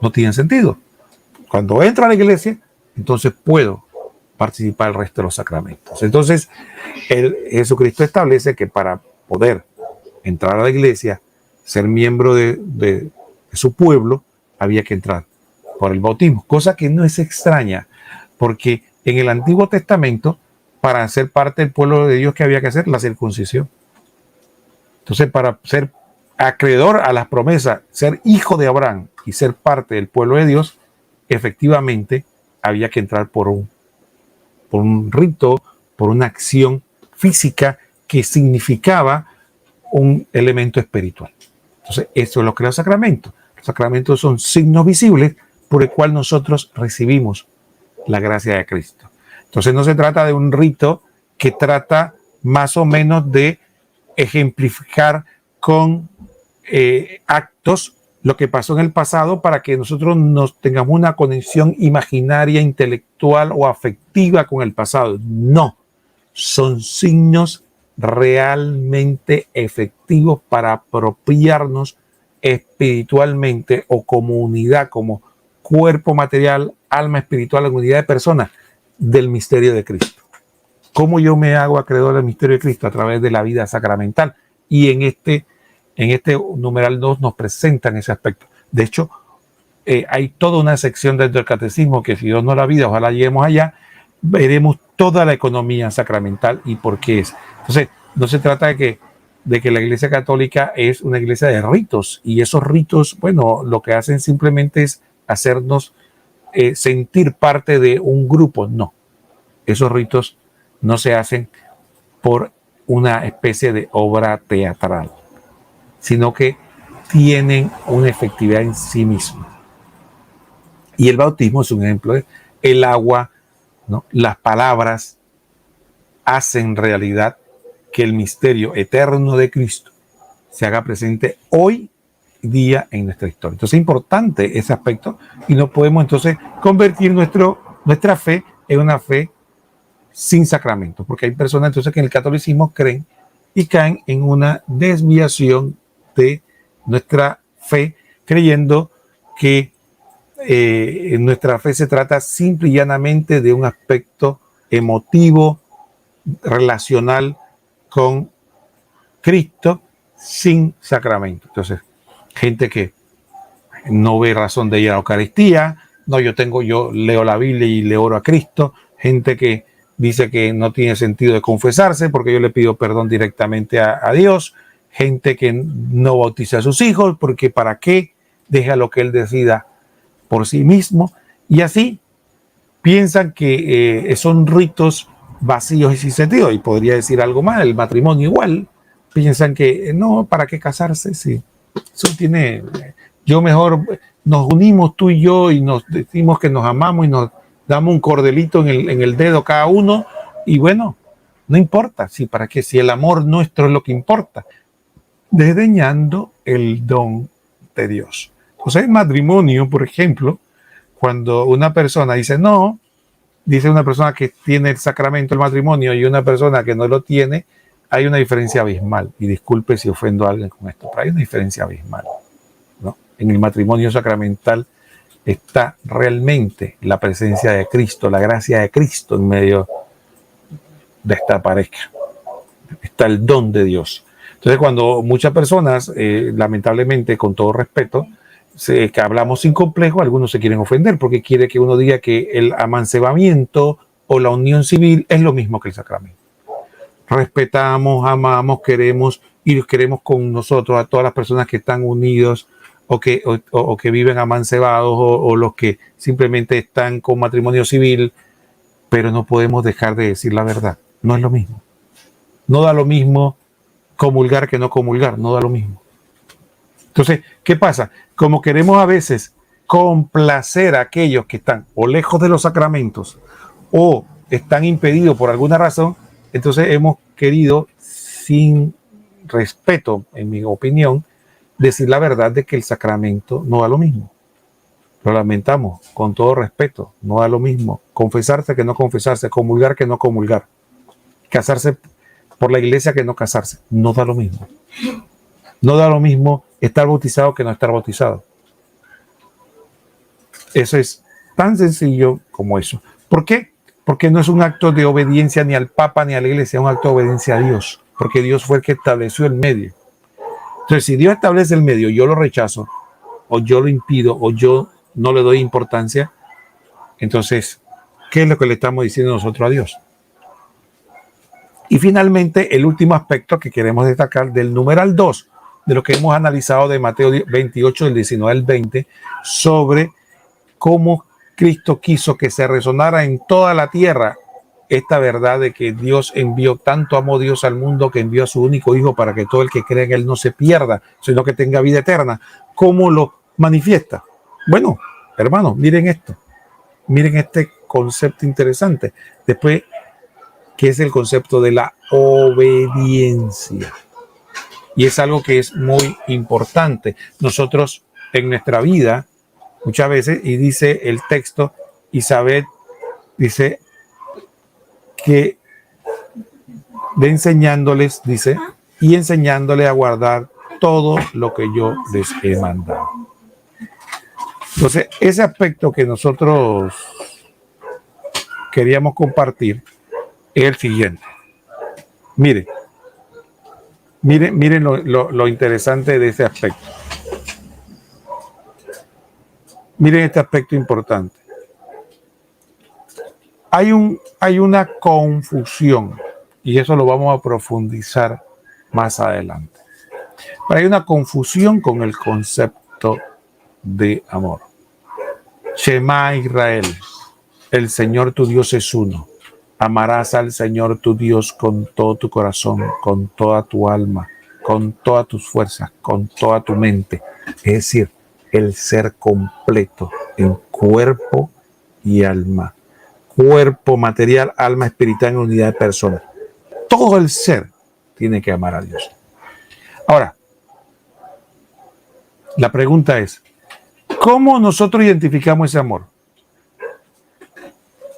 no tienen sentido. Cuando entro a la iglesia, entonces puedo participar del resto de los sacramentos. Entonces, Jesucristo establece que para poder entrar a la iglesia, ser miembro de su pueblo, había que entrar por el bautismo, cosa que no es extraña, porque en el Antiguo Testamento, para ser parte del pueblo de Dios, ¿qué había que hacer? La circuncisión. Entonces, para ser acreedor a las promesas, ser hijo de Abraham y ser parte del pueblo de Dios, efectivamente había que entrar por un rito, por una acción física que significaba un elemento espiritual. Entonces, eso es lo que los sacramentos. Los sacramentos son signos visibles por el cual nosotros recibimos la gracia de Cristo. Entonces, no se trata de un rito que trata más o menos de ejemplificar con actos lo que pasó en el pasado para que nosotros nos tengamos una conexión imaginaria, intelectual o afectiva con el pasado. No, son signos realmente efectivos para apropiarnos espiritualmente o como unidad, como cuerpo material, alma espiritual, en unidad de persona del misterio de Cristo. ¿Cómo yo me hago acreedor del misterio de Cristo? A través de la vida sacramental. Y en este numeral 2 nos presentan ese aspecto. De hecho, hay toda una sección dentro del catecismo que, si Dios no la vida, ojalá lleguemos allá, veremos toda la economía sacramental y por qué es. Entonces, no se trata de que la Iglesia Católica es una iglesia de ritos, y esos ritos, bueno, lo que hacen simplemente es hacernos sentir parte de un grupo. No, esos ritos no se hacen por una especie de obra teatral, sino que tienen una efectividad en sí misma. Y el bautismo es un ejemplo de el agua, ¿no? Las palabras hacen realidad que el misterio eterno de Cristo se haga presente hoy día en nuestra historia. Entonces es importante ese aspecto, y no podemos entonces convertir nuestra fe en una fe sin sacramentos, porque hay personas entonces que en el catolicismo creen y caen en una desviación de nuestra fe, creyendo que nuestra fe se trata simple y llanamente de un aspecto emotivo, relacional con Cristo, sin sacramento. Entonces, gente que no ve razón de ir a la Eucaristía, no, yo leo la Biblia y le oro a Cristo, gente que dice que no tiene sentido de confesarse porque yo le pido perdón directamente a Dios, gente que no bautiza a sus hijos porque para qué, deja lo que él decida por sí mismo, y así piensan que son ritos vacíos y sin sentido. Y podría decir algo más, el matrimonio igual, piensan que no, ¿para qué casarse? Sí, eso tiene, yo mejor nos unimos tú y yo y nos decimos que nos amamos y nos damos un cordelito en el dedo cada uno, y bueno, no importa, sí, ¿para qué? Si el amor nuestro es lo que importa, desdeñando el don de Dios. O sea, el matrimonio, por ejemplo, cuando una persona dice no, dice una persona que tiene el sacramento del matrimonio y una persona que no lo tiene, hay una diferencia abismal. Y disculpe si ofendo a alguien con esto, pero hay una diferencia abismal, ¿no? En el matrimonio sacramental está realmente la presencia de Cristo, la gracia de Cristo en medio de esta pareja. Está el don de Dios. Entonces, cuando muchas personas, lamentablemente, con todo respeto, que hablamos sin complejo, algunos se quieren ofender porque quiere que uno diga que el amancebamiento o la unión civil es lo mismo que el sacramento. Respetamos, amamos, queremos y queremos con nosotros a todas las personas que están unidos o que viven amancebados o los que simplemente están con matrimonio civil, pero no podemos dejar de decir la verdad. No es lo mismo. No da lo mismo comulgar que no comulgar, no da lo mismo. Entonces, ¿qué pasa? Como queremos a veces complacer a aquellos que están o lejos de los sacramentos o están impedidos por alguna razón, entonces hemos querido, sin respeto, en mi opinión, decir la verdad de que el sacramento no da lo mismo. Lo lamentamos, con todo respeto, no da lo mismo. Confesarse que no confesarse, comulgar que no comulgar, casarse por la iglesia que no casarse, no da lo mismo. No da lo mismo estar bautizado que no estar bautizado. Eso es tan sencillo como eso. ¿Por qué? Porque no es un acto de obediencia ni al Papa ni a la iglesia, es un acto de obediencia a Dios, porque Dios fue el que estableció el medio. Entonces, si Dios establece el medio, yo lo rechazo, o yo lo impido, o yo no le doy importancia, entonces, ¿qué es lo que le estamos diciendo nosotros a Dios? Y finalmente, el último aspecto que queremos destacar del numeral 2, de lo que hemos analizado de Mateo 28, del 19 al 20, sobre cómo Cristo quiso que se resonara en toda la tierra esta verdad de que Dios envió, tanto amó Dios al mundo que envió a su único Hijo para que todo el que cree en Él no se pierda, sino que tenga vida eterna. ¿Cómo lo manifiesta? Bueno, hermanos, miren esto. Miren este concepto interesante. Después, que es el concepto de la obediencia. Y es algo que es muy importante. Nosotros en nuestra vida, muchas veces, y dice el texto, Isabel dice que de enseñándoles, dice, y enseñándole a guardar todo lo que yo les he mandado. Entonces, ese aspecto que nosotros queríamos compartir es el siguiente. Miren lo interesante de ese aspecto. Miren este aspecto importante. Hay una confusión, y eso lo vamos a profundizar más adelante. Pero hay una confusión con el concepto de amor. Shema Israel, el Señor tu Dios es uno. Amarás al Señor tu Dios con todo tu corazón, con toda tu alma, con todas tus fuerzas, con toda tu mente. Es decir, el ser completo en cuerpo y alma. Cuerpo, material, alma, espiritual en unidad de persona. Todo el ser tiene que amar a Dios. Ahora, la pregunta es, ¿cómo nosotros identificamos ese amor?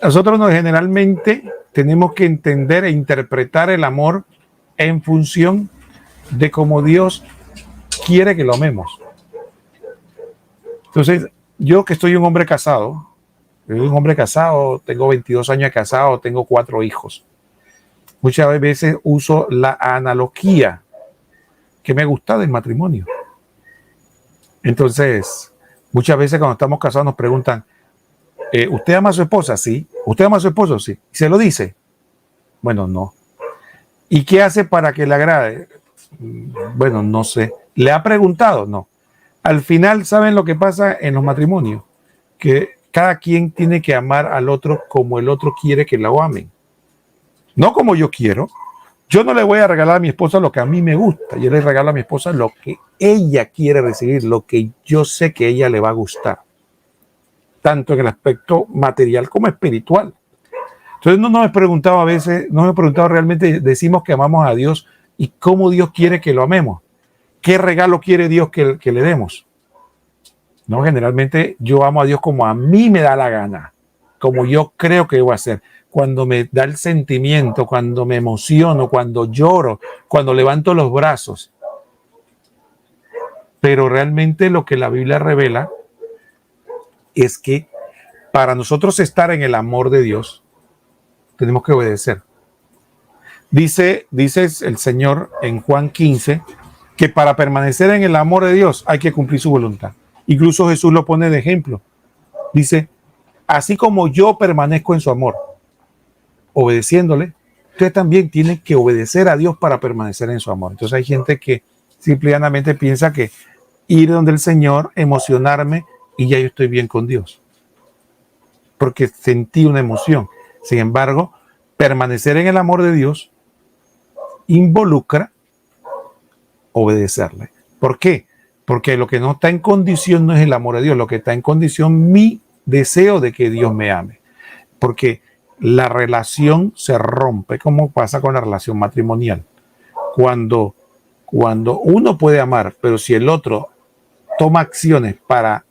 Nosotros generalmente tenemos que entender e interpretar el amor en función de cómo Dios quiere que lo amemos. Entonces, yo que estoy un hombre casado, tengo 22 años de casado, tengo 4 hijos. Muchas veces uso la analogía que me gusta del matrimonio. Entonces, muchas veces cuando estamos casados nos preguntan, ¿usted ama a su esposa? Sí. ¿Usted ama a su esposo? Sí. ¿Y se lo dice? Bueno, no. ¿Y qué hace para que le agrade? Bueno, no sé. ¿Le ha preguntado? No. Al final, ¿saben lo que pasa en los matrimonios? Que cada quien tiene que amar al otro como el otro quiere que lo amen. No como yo quiero. Yo no le voy a regalar a mi esposa lo que a mí me gusta. Yo le regalo a mi esposa lo que ella quiere recibir, lo que yo sé que a ella le va a gustar. Tanto en el aspecto material como espiritual. Entonces no nos he preguntado a veces, no me he preguntado realmente, decimos que amamos a Dios y cómo Dios quiere que lo amemos. ¿Qué regalo quiere Dios que le demos? No, generalmente yo amo a Dios como a mí me da la gana, como yo creo que debo hacer. Cuando me da el sentimiento, cuando me emociono, cuando lloro, cuando levanto los brazos. Pero realmente lo que la Biblia revela es que para nosotros estar en el amor de Dios, tenemos que obedecer. Dice el Señor en Juan 15 que para permanecer en el amor de Dios hay que cumplir su voluntad. Incluso Jesús lo pone de ejemplo. Dice, así como yo permanezco en su amor, obedeciéndole, usted también tiene que obedecer a Dios para permanecer en su amor. Entonces hay gente que simplemente piensa que ir donde el Señor, emocionarme y ya yo estoy bien con Dios. Porque sentí una emoción. Sin embargo, permanecer en el amor de Dios involucra obedecerle. ¿Por qué? Porque lo que no está en condición no es el amor de Dios, lo que está en condición mi deseo de que Dios me ame. Porque la relación se rompe, como pasa con la relación matrimonial. Cuando uno puede amar, pero si el otro toma acciones para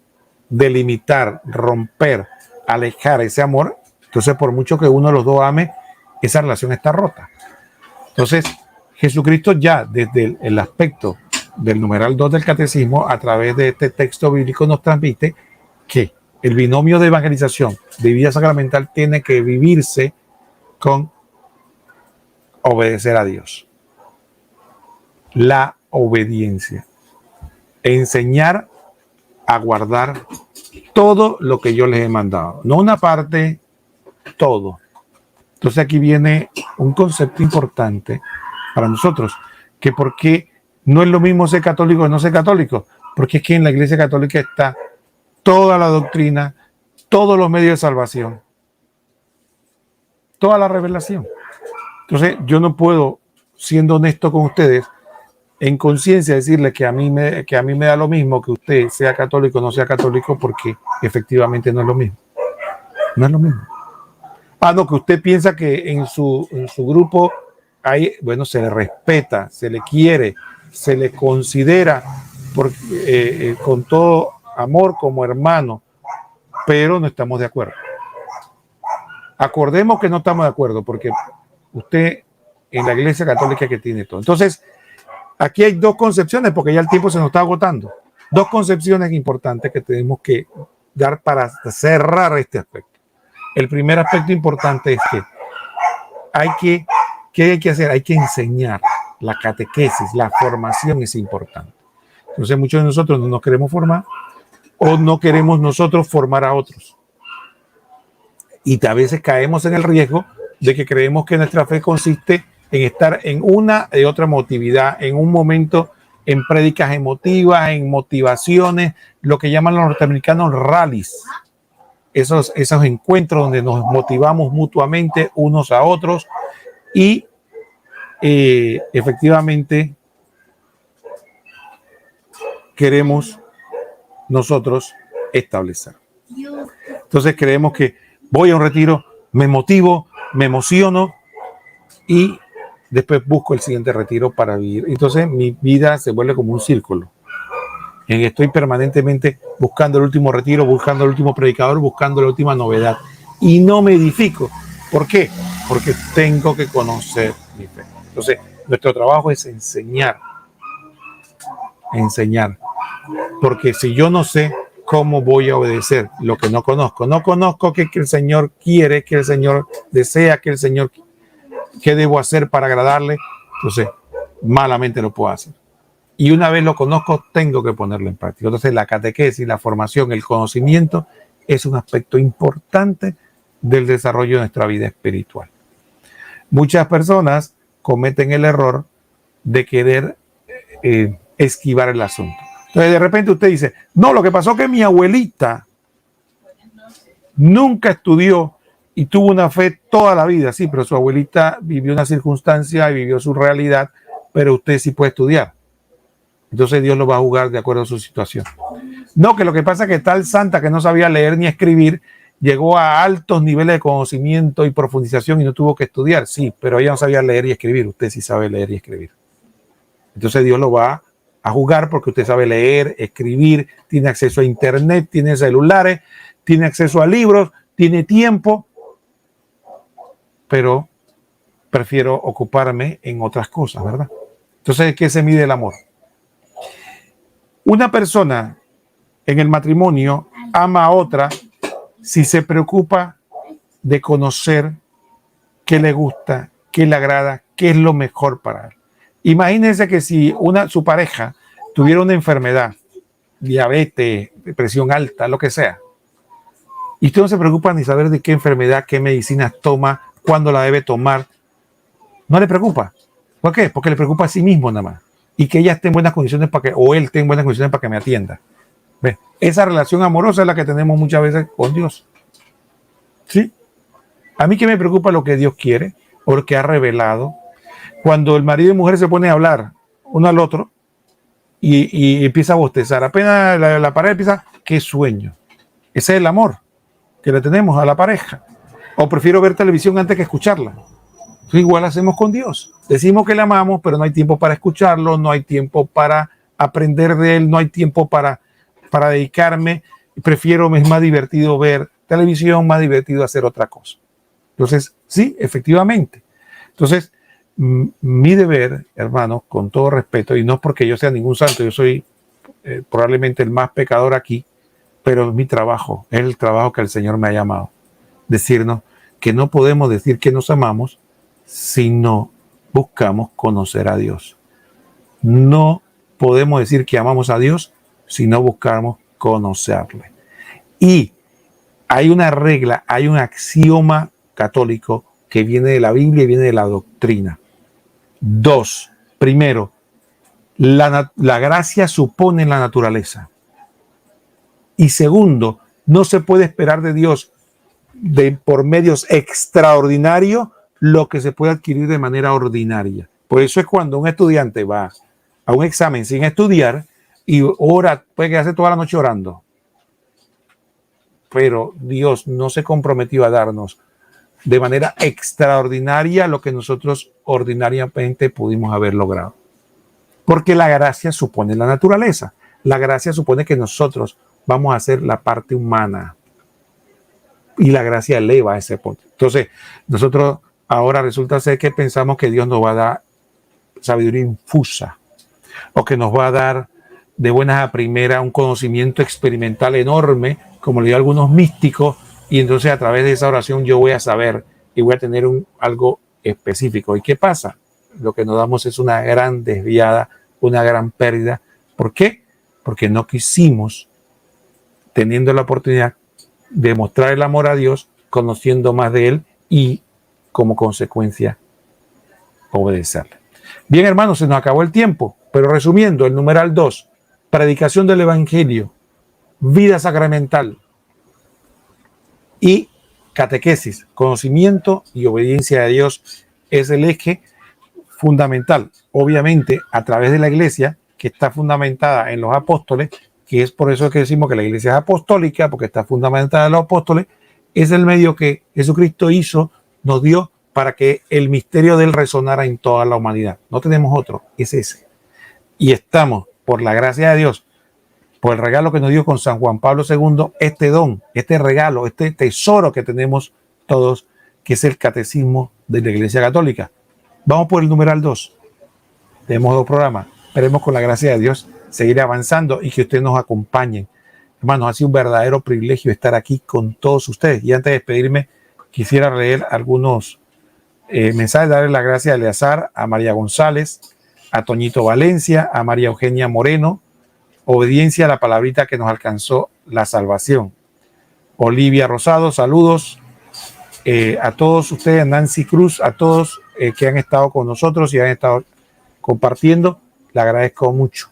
delimitar, romper, alejar ese amor, entonces por mucho que uno de los dos ame, esa relación está rota. Entonces, Jesucristo ya desde el aspecto del numeral 2 del catecismo, a través de este texto bíblico nos transmite que el binomio de evangelización, de vida sacramental, tiene que vivirse con obedecer a Dios. La obediencia. Enseñar a guardar todo lo que yo les he mandado. No una parte, todo. Entonces aquí viene un concepto importante para nosotros, que por qué no es lo mismo ser católico que no ser católico, porque es que en la Iglesia Católica está toda la doctrina, todos los medios de salvación, toda la revelación. Entonces yo no puedo, siendo honesto con ustedes, en conciencia decirle que a mí me da lo mismo que usted sea católico o no sea católico, porque efectivamente no es lo mismo. No es lo mismo. No, que usted piensa que en su grupo hay, bueno, se le respeta, se le quiere, se le considera con todo amor como hermano, pero no estamos de acuerdo. Acordemos que no estamos de acuerdo, porque usted en la Iglesia Católica que tiene todo. Entonces, aquí hay dos concepciones, porque ya el tiempo se nos está agotando. Dos concepciones importantes que tenemos que dar para cerrar este aspecto. El primer aspecto importante es que ¿qué hay que hacer? Hay que enseñar. La catequesis, la formación es importante. Entonces muchos de nosotros no nos queremos formar o no queremos nosotros formar a otros. Y a veces caemos en el riesgo de que creemos que nuestra fe consiste en estar en una y otra emotividad, en un momento, en prédicas emotivas, en motivaciones, lo que llaman los norteamericanos rallies. Esos encuentros donde nos motivamos mutuamente unos a otros y efectivamente queremos nosotros establecer. Entonces creemos que voy a un retiro, me motivo, me emociono y después busco el siguiente retiro para vivir. Entonces mi vida se vuelve como un círculo. Estoy permanentemente buscando el último retiro, buscando el último predicador, buscando la última novedad. Y no me edifico. ¿Por qué? Porque tengo que conocer mi fe. Entonces, nuestro trabajo es enseñar. Enseñar. Porque si yo no sé cómo voy a obedecer lo que no conozco que el Señor quiere, que el Señor desea, que el Señor, qué debo hacer para agradarle, entonces malamente lo puedo hacer. Y una vez lo conozco, tengo que ponerlo en práctica. Entonces la catequesis, la formación, el conocimiento es un aspecto importante del desarrollo de nuestra vida espiritual. Muchas personas cometen el error de querer esquivar el asunto. Entonces de repente usted dice, no, lo que pasó es que mi abuelita nunca estudió y tuvo una fe toda la vida. Sí, pero su abuelita vivió una circunstancia y vivió su realidad, pero usted sí puede estudiar. Entonces Dios lo va a juzgar de acuerdo a su situación. No, que lo que pasa es que tal santa que no sabía leer ni escribir llegó a altos niveles de conocimiento y profundización y no tuvo que estudiar. Sí, pero ella no sabía leer y escribir. Usted sí sabe leer y escribir. Entonces Dios lo va a juzgar porque usted sabe leer, escribir, tiene acceso a internet, tiene celulares, tiene acceso a libros, tiene tiempo, pero prefiero ocuparme en otras cosas, ¿verdad? Entonces, ¿qué se mide el amor? Una persona en el matrimonio ama a otra si se preocupa de conocer qué le gusta, qué le agrada, qué es lo mejor para él. Imagínense que si su pareja tuviera una enfermedad, diabetes, presión alta, lo que sea, y usted no se preocupa ni saber de qué enfermedad, qué medicinas toma, cuándo la debe tomar, no le preocupa. ¿Por qué? Porque le preocupa a sí mismo nada más. Y que ella esté en buenas condiciones o él esté en buenas condiciones para que me atienda. ¿Ve? Esa relación amorosa es la que tenemos muchas veces con Dios. ¿Sí? A mí que me preocupa lo que Dios quiere, o lo que ha revelado. Cuando el marido y mujer se ponen a hablar uno al otro y empieza a bostezar, apenas la pareja empieza, qué sueño. Ese es el amor que le tenemos a la pareja. O prefiero ver televisión antes que escucharla. Entonces, igual hacemos con Dios. Decimos que le amamos, pero no hay tiempo para escucharlo, no hay tiempo para aprender de él, no hay tiempo para dedicarme. Prefiero, es más divertido ver televisión, más divertido hacer otra cosa. Entonces, sí, efectivamente. Entonces, mi deber, hermano, con todo respeto, y no es porque yo sea ningún santo, yo soy probablemente el más pecador aquí, pero es mi trabajo, es el trabajo que el Señor me ha llamado. Decirnos que no podemos decir que nos amamos si no buscamos conocer a Dios. No podemos decir que amamos a Dios si no buscamos conocerle. Y hay una regla, hay un axioma católico que viene de la Biblia y viene de la doctrina. 2. Primero, la gracia supone la naturaleza. Y segundo, no se puede esperar de Dios por medios extraordinarios lo que se puede adquirir de manera ordinaria. Por eso es cuando un estudiante va a un examen sin estudiar y ora, puede quedarse toda la noche orando. Pero Dios no se comprometió a darnos de manera extraordinaria lo que nosotros ordinariamente pudimos haber logrado. Porque la gracia supone la naturaleza. La gracia supone que nosotros vamos a hacer la parte humana. Y la gracia eleva a ese punto. Entonces, nosotros ahora resulta ser que pensamos que Dios nos va a dar sabiduría infusa o que nos va a dar de buenas a primeras un conocimiento experimental enorme, como le dio a algunos místicos, y entonces a través de esa oración yo voy a saber y voy a tener algo específico. ¿Y qué pasa? Lo que nos damos es una gran desviada, una gran pérdida. ¿Por qué? Porque no quisimos, teniendo la oportunidad de mostrar el amor a Dios, conociendo más de Él y como consecuencia obedecerle. Bien, hermanos, se nos acabó el tiempo, pero resumiendo, el numeral 2, predicación del Evangelio, vida sacramental y catequesis, conocimiento y obediencia a Dios es el eje fundamental, obviamente a través de la iglesia, que está fundamentada en los apóstoles, que es por eso que decimos que la iglesia es apostólica, porque está fundamentada en los apóstoles, es el medio que Jesucristo hizo, nos dio para que el misterio de él resonara en toda la humanidad. No tenemos otro, es ese. Y estamos, por la gracia de Dios, por el regalo que nos dio con San Juan Pablo II, este don, este regalo, este tesoro que tenemos todos, que es el catecismo de la Iglesia Católica. Vamos por el numeral 2. Tenemos 2 programas. Esperemos con la gracia de Dios seguir avanzando y que ustedes nos acompañen. Hermanos, ha sido un verdadero privilegio estar aquí con todos ustedes. Y antes de despedirme, quisiera leer algunos mensajes, darle las gracias a Eleazar, a María González, a Toñito Valencia, a María Eugenia Moreno. Obediencia a la palabrita que nos alcanzó la salvación. Olivia Rosado, saludos a todos ustedes, a Nancy Cruz, a todos que han estado con nosotros y han estado compartiendo. Le agradezco mucho.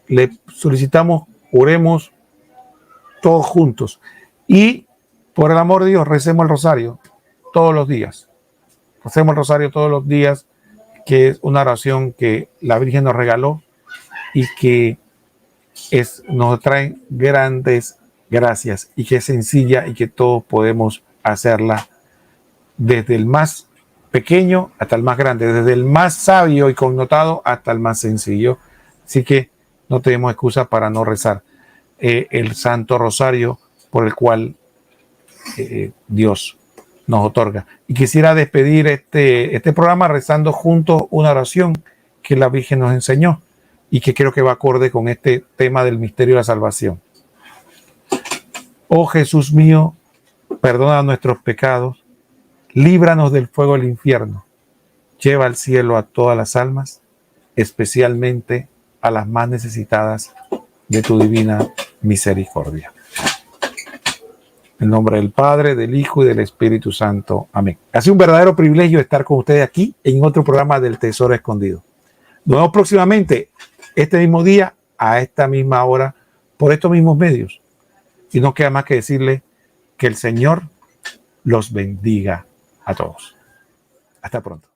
Le solicitamos, oremos todos juntos y por el amor de Dios, recemos el rosario todos los días. Recemos el rosario todos los días, que es una oración que la Virgen nos regaló y que nos trae grandes gracias y que es sencilla y que todos podemos hacerla desde el más pequeño hasta el más grande, desde el más sabio y connotado hasta el más sencillo. Así que no tenemos excusa para no rezar el Santo Rosario por el cual Dios nos otorga. Y quisiera despedir este programa rezando juntos una oración que la Virgen nos enseñó y que creo que va acorde con este tema del misterio de la salvación. Oh Jesús mío, perdona nuestros pecados, líbranos del fuego del infierno, lleva al cielo a todas las almas, especialmente a las más necesitadas de tu divina misericordia. En nombre del Padre, del Hijo y del Espíritu Santo. Amén. Ha sido un verdadero privilegio estar con ustedes aquí en otro programa del Tesoro Escondido. Nos vemos próximamente, este mismo día, a esta misma hora, por estos mismos medios. Y no queda más que decirle que el Señor los bendiga a todos. Hasta pronto.